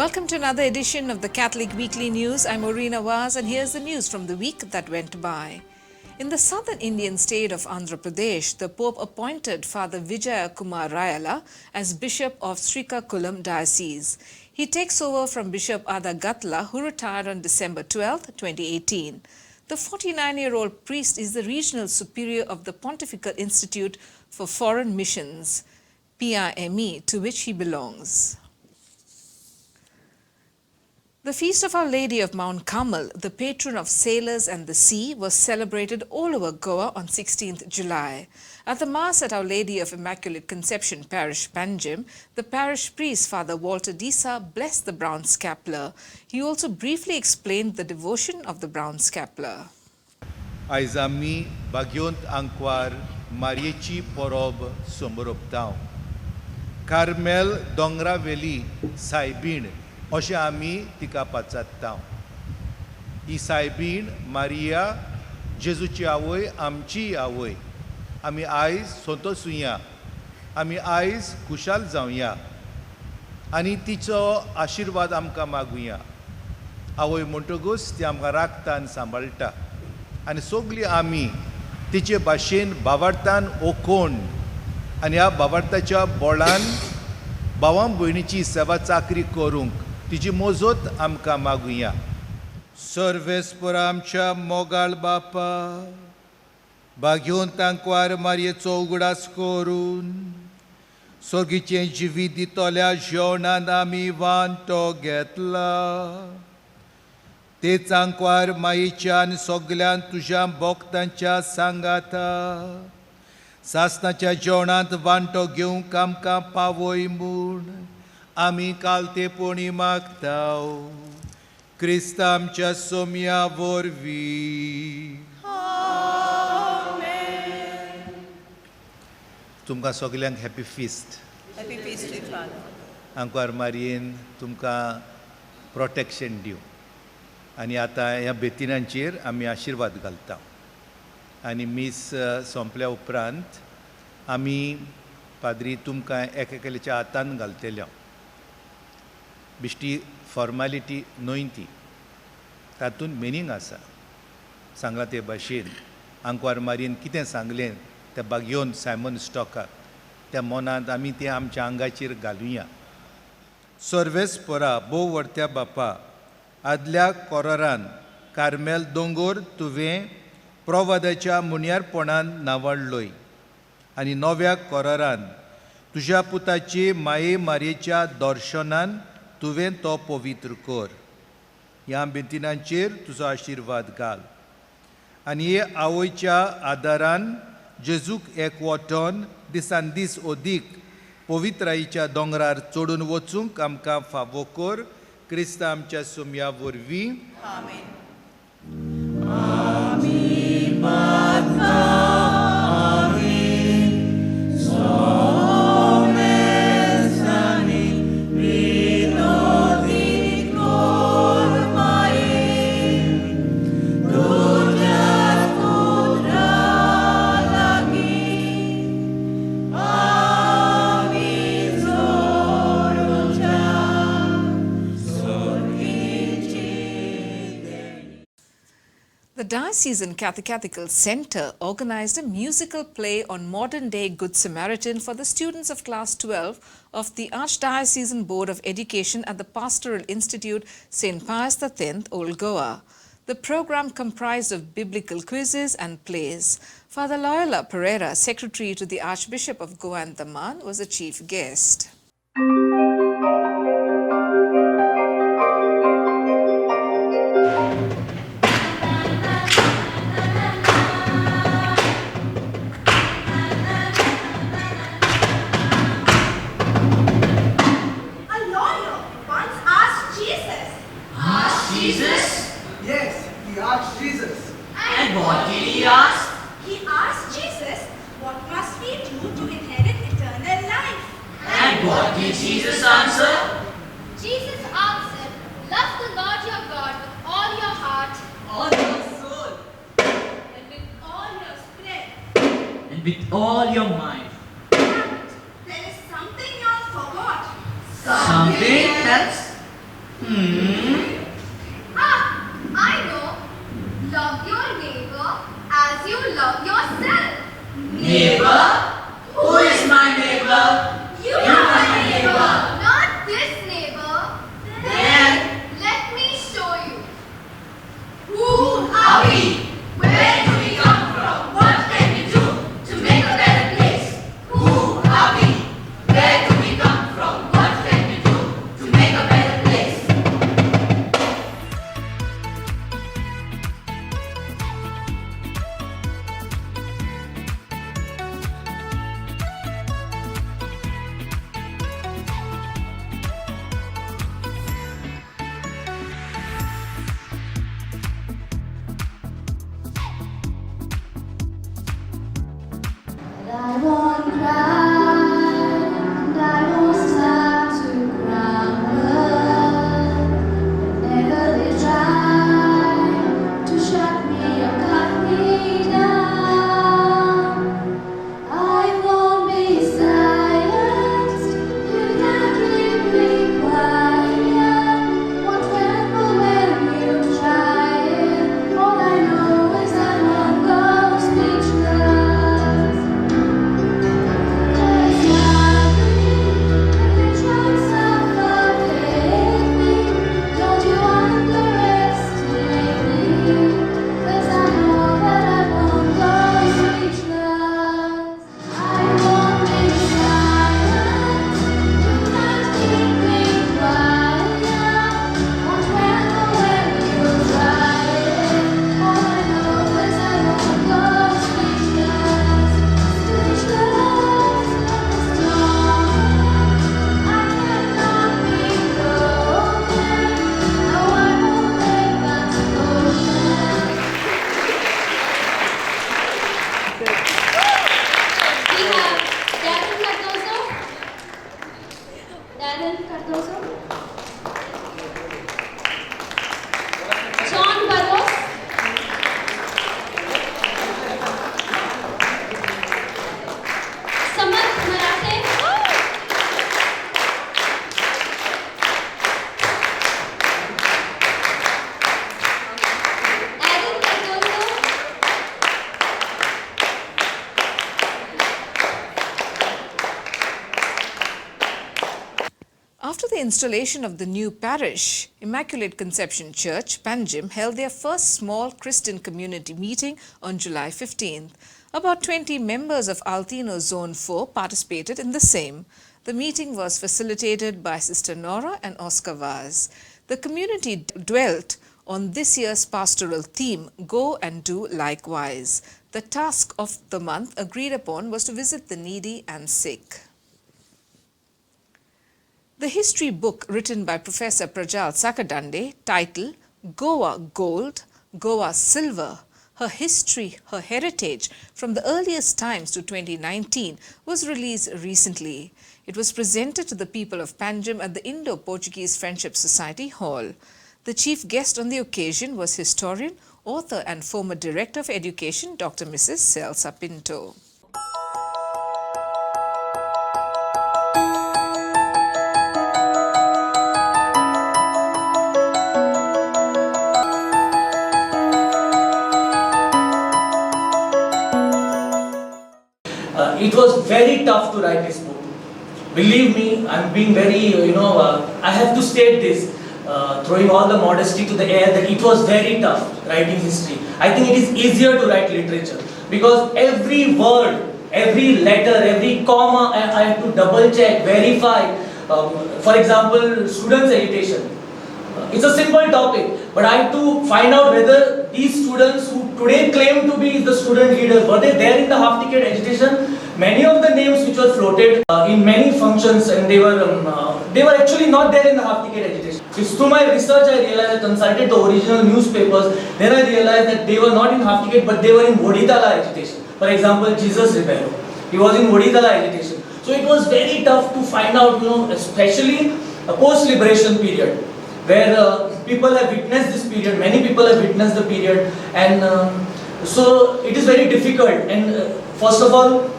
Welcome to another edition of the Catholic Weekly News. I'm Maureen Awaz, and here's the news from the week that went by. In the southern Indian state of Andhra Pradesh, the Pope appointed Father Vijaya Kumar Rayala as Bishop of Srikakulam Diocese. He takes over from Bishop Ada Gatla, who retired on December 12, 2018. The 49-year-old priest is the regional superior of the Pontifical Institute for Foreign Missions, PIME, to which he belongs. The Feast of Our Lady of Mount Carmel, the patron of sailors and the sea, was celebrated all over Goa on 16th July. At the Mass at Our Lady of Immaculate Conception Parish, Panjim, the parish priest, Father Walter Disa, blessed the brown scapular. He also briefly explained the devotion of the brown scapular. आयज आमी बाग्योंत आंकवार मारयेची परब समोरपतांव. Carmel दोंगरा वेली सायबीण अशें आमी तिका पाचात्तांव. ही सायबीण मारिया जेजूची आवय, आमची आवय. आमी आयज संतोसुया, आमी आयज खुशाल जावया आनी तिचो आशिर्वाद आमकां मागुया. आवय म्हणटकूच ती आमकां राखतान सांबाळटा आनी सगळीं आमी तिचे भाशेन भावार्थान ओकोण आनी ह्या भावार्थाच्या बोळान भावां भयणीची सेवा चाकरी करूंक तिची मोजत आमकां मागुया. सर्वेस्पर आमच्या मोगाळ बापा, बाग्योंत आंकवार मारयेचो उगडास करून सोगीचें जिवीत दितोल्या जेवणांत आमी वांटो घेतला. तेच आंकवार मायेच्यान सगळ्यान तुज्या भोक्तांच्या सांगाता सासणाच्या जेवणांत वांटो घेवंक आमकां पावय म्हूण आमी कालतेपणी मागताव. क्रिस्त आमच्या सोम्या वरवीं. तुमकां सगल्यांक happy feast. Happy feast day, Father. आंकवार मारयेन तुमकां प्रोटेक्शन दिवं. आनी आतां ह्या बेतिनांचेर आमी आशिर्वाद घालता. आनी मीस सोंपल्या उपरांत आमी पाद्री तुमकां एकेल्याच्या हातान घालतले. बिश्टी फॉर्मालिटी न्हय ती, तातूंत मिनींग आसा. सांगला ते भाशेन आंकवार मारयेन कितें सांगलें तें बाग्योन सायमन स्टॉकाक, त्या मनांत आमी तें आमच्या आंगाचेर घालुया. सर्वेस्परा भोव व्हरत्या बापा, आदल्या कोरारान कार्मेल दोंगोर तुवें प्रोवादाच्या मुनियारपणान नावाडलोय आनी नव्या कोरारान तुज्या पुताचे माये मारयेच्या दर्शनान तुवें तो पवित्र कर. ह्या बेतिनांचेर तुजो आशिर्वाद घाल आनी हे आवयच्या आदारान जेजूक एकवटोन दिसान दीस ओदीक पवित्रायेच्या दोंगरार चडून वचूंक आमकां फावो कर. क्रिस्त आमच्या सोम्या वरवीं. Amen. The Diocesan Catechetical Center organized a musical play on modern-day Good Samaritan for the students of Class 12 of the Archdiocesan Board of Education at the Pastoral Institute, St. Pius X, Old Goa. The program comprised of biblical quizzes and plays. Father Loyola Pereira, Secretary to the Archbishop of Goa and Daman, was the chief guest. Yes, he asked Jesus. And what did he ask? He asked Jesus, what must we do to inherit eternal life? And what did Jesus answer? Jesus answered, love the Lord your God with all your heart, All your soul, And with all your strength. and with all your mind. But there is something you all forgot. Something else? Ah, I know. Love your neighbor as you love yourself. Neighbor? Who is my neighbor? You are my neighbor. Not this neighbor. Then Let me show you. who are we? Where do we come from? What can we do to make a better place? Who are we? Where do we come from? What can we do to make a better place? I won't cry, and I won't start to crumble. Whenever they try to shut me or cut me down, I won't be silenced. You can keep me quiet. Won't tremble when you try it. All I know is I won't go speechless. There's nothing that they try to suffocate me. Don't you underestimate me, 'cause I know that I won't go speechless. I won't be silent. You can't keep me quiet. Won't tremble when you try it. All I know is I won't go speechless. Speechless, strong. I cannot be broken. No, I won't break that spoken. We have Darren Cardozo. John Burrows. Samarth Marathe. Aaron Cardozo. After the installation of the new parish, Immaculate Conception Church, Panjim, held their first small Christian community meeting on July 15th. About 20 members of Altino Zone 4 participated in the same. The meeting was facilitated by Sister Nora and Oscar Vaz. The community dwelt on this year's pastoral theme, Go and Do Likewise. The task of the month agreed upon was to visit the needy and sick. The history book written by Professor Prajal Sakadande, titled Goa Gold, Goa Silver, Her History, Her Heritage from the Earliest Times to 2019 was released recently. It was presented to the people of Panjim at the Indo-Portuguese Friendship Society Hall. The chief guest on the occasion was historian, author and former Director of Education, Dr. Mrs. Celsa Pinto. It was very tough to write this book. Believe me, I'm being very, I have to state this, throwing all the modesty to the air, that it was very tough writing history. I think it is easier to write literature because every word, every letter, every comma, I have to double check, verify. For example, students' education. It's a simple topic, but I have to find out whether these students who today claim to be the student leaders, were they there in the half-ticket agitation? Many of the names which were floated in many functions, and they were actually not there in the half-ticket agitation. It's through my research I realized, I consulted the original newspapers, then I realized that they were not in half-ticket, but they were in Voditala agitation. For example, Jesus Ribeiro, he was in Voditala agitation. So it was very tough to find out, especially a post-liberation period, where people have witnessed this period, many people have witnessed the period, and so it is very difficult. And first of all,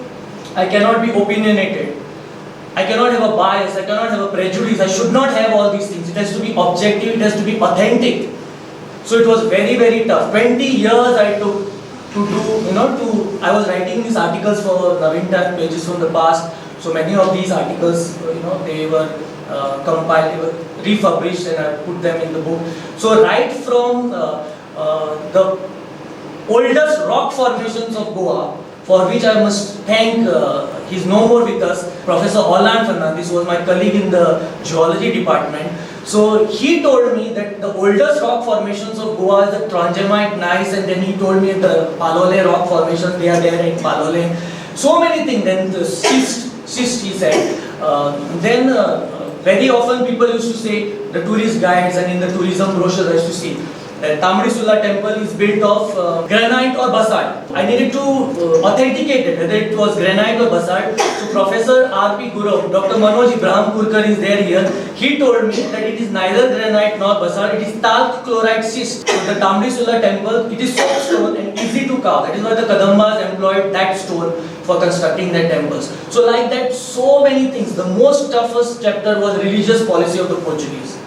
I cannot be opinionated. I cannot have a bias, I cannot have a prejudice, I should not have all these things. It has to be objective, it has to be authentic. So it was very, very tough. 20 years I took to do, I was writing these articles for Navin Time, pages from the past. So many of these articles, they were compiled, they were refurbished, and I put them in the book. So right from the oldest rock formations of Goa, for which I must thank, he's no more with us, Professor Orland Fernandez, who was my colleague in the geology department. So he told me that the oldest rock formations of Goa is the Tranjamite gneiss, and then he told me the Palole rock formations, they are there in Palole. So many things, then the schist he said. Then very often people used to say, the tourist guides and in the tourism brochures I used to see, that Tamrisula temple is built of granite or basalt. I needed to authenticate it, whether it was granite or basalt. So Professor R.P. Gurav, Dr. Manoj Ibrahim Kurkar is there here. He told me that it is neither granite nor basalt, it is talc chloride schist. So the Tamrisula temple, it is soapstone and easy to carve. That is why the Kadambas employed that stone for constructing their temples. So like that, so many things. The most toughest chapter was religious policy of the Portuguese.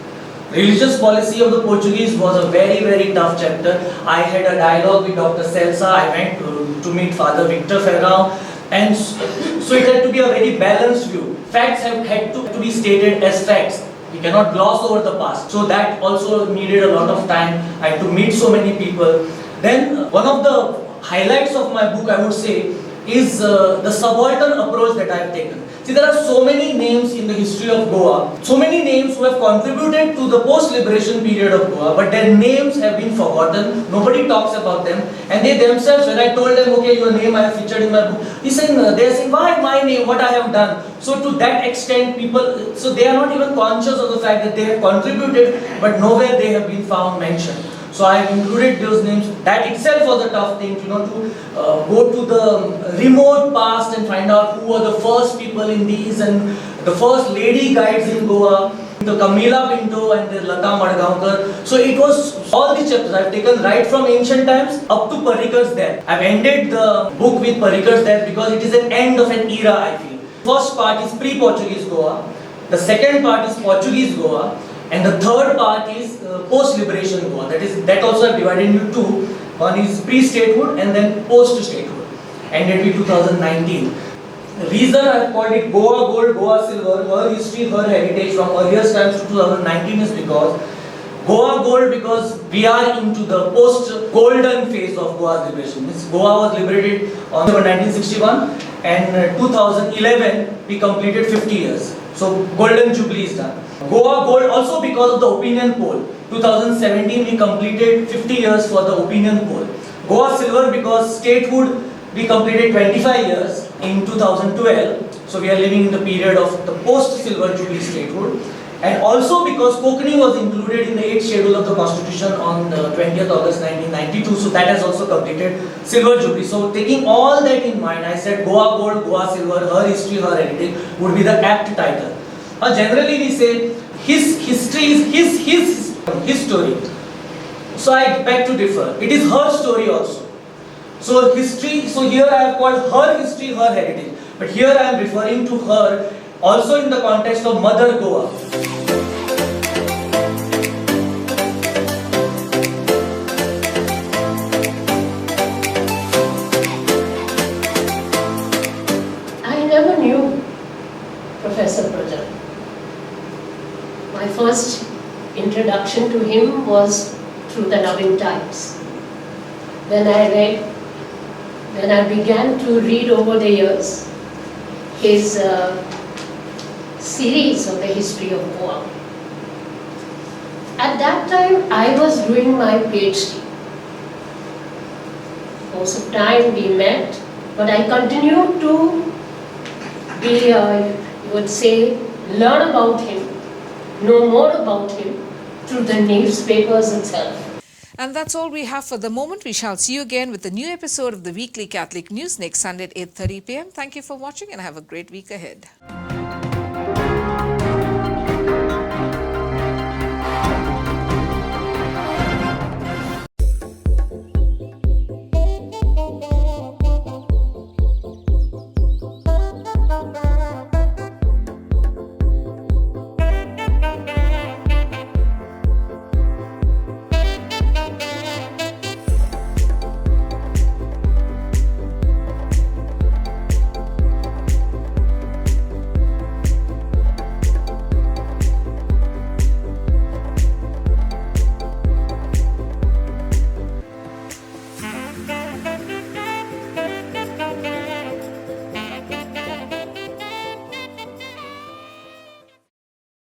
Religious policy of the Portuguese was a very, very tough chapter. I had a dialogue with Dr. Celsa. I went to meet Father Victor Ferrao, and so it had to be a very balanced view. Facts have had to be stated as facts. We cannot gloss over the past. So that also needed a lot of time. I had to meet so many people. Then one of the highlights of my book, I would say, is the subaltern approach that I have taken. See, there are so many names in the history of Goa, so many names who have contributed to the post-liberation period of Goa, but their names have been forgotten, nobody talks about them, and they themselves, when I told them, okay, your name I have featured in my book, they are saying, why my name, what I have done? So to that extent, people, so they are not even conscious of the fact that they have contributed, but nowhere they have been found mentioned. So I have included those names. That itself was a tough thing, to go to the remote past and find out who were the first people in these and the first lady guides in Goa, the Camila Pinto and the Lata Madgaonkar. So it was all these chapters I have taken right from ancient times up to Parikar's death. I have ended the book with Parikar's death because it is an end of an era, I feel. First part is pre-Portuguese Goa, the second part is Portuguese Goa, and the third part is post-liberation Goa. That also I have divided into two. One is pre-statehood and then post-statehood. Ended with 2019. The reason I have called it Goa Gold, Goa Silver, her history, her heritage from earliest times to 2019 is because Goa Gold, because we are into the post-golden phase of Goa's liberation. Goa was liberated on 1961 and 2011 we completed 50 years. So golden jubilee is done. Goa Gold also because of the opinion poll. 2017 we completed 50 years for the opinion poll. Goa Silver because statehood we completed 25 years in 2012. So we are living in the period of the post-silver jubilee statehood. And also because Konkani was included in the 8th schedule of the constitution on 20th August 1992. So that has also completed silver jubilee. So taking all that in mind, I said Goa Gold, Goa Silver, her history, her heritage would be the apt title. Generally we say his history is his story. So I beg to differ. It is her story also. So history, so here I have called her history, her heritage. But here I am referring to her also in the context of Mother Goa. I never knew Professor Prajan. My first introduction to him was through the Navin Times. When I began to read over the years his series of the history of Goa. At that time, I was doing my PhD. Most of the time we met, but I continued to be, you would say, learn about him, know more about him through the newspapers itself. And that's all we have for the moment. We shall see you again with a new episode of the Weekly Catholic News next Sunday at 8:30 p.m. Thank you for watching and have a great week ahead.